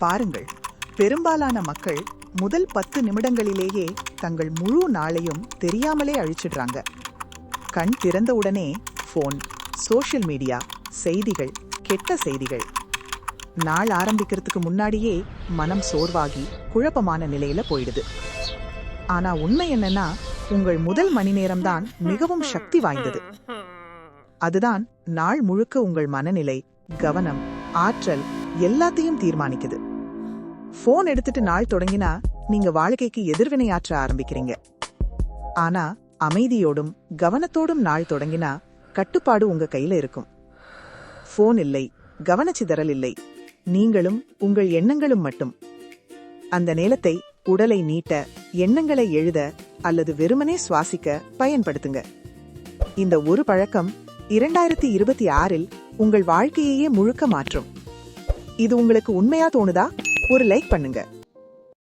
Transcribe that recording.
பாருங்கள், பெரும்பாலான மக்கள் முதல் 10 நிமிடங்களிலேயே தங்கள் முழு நாளையும் தெரியாமலே அழிச்சிடுறாங்க. கண் திறந்தவுடனே ஃபோன், சோஷியல் மீடியா, செய்திகள், கெட்ட செய்திகள். நாள் ஆரம்பிக்கிறதுக்கு முன்னாடியே மனம் சோர்வாகி குழப்பமான நிலையில போயிடுது. ஆனா உண்மை என்னன்னா, உங்கள் முதல் மணி நேரம்தான் மிகவும் சக்தி வாய்ந்தது. அதுதான் நாள் முழுக்க உங்கள் மனநிலை, கவனம், ஆற்றல் எல்லாத்தையும் தீர்மானிக்குது. போன் எடுத்துட்டு நாள் தொடங்கினா நீங்க வாழ்க்கைக்கு எதிர்வினையாற்ற ஆரம்பிக்கிறீங்க. ஆனா அமைதியோடும் கவனத்தோடும் நாள் தொடங்கினா கட்டுப்பாடு உங்க கையில இருக்கும். போன் இல்லை, கவனச்சிதறல் இல்லை, நீங்களும் உங்கள் எண்ணங்களும் மட்டும். அந்த நேரத்தை உடலை நீட்ட, எண்ணங்களை எழுத அல்லது வெறுமனே சுவாசிக்க பயன்படுத்துங்க. இந்த ஒரு பழக்கம் 2026இல் உங்கள் வாழ்க்கையையே முழுக்க மாற்றும். இது உங்களுக்கு உண்மையா தோணுதா? ஒரு லைக் பண்ணுங்க.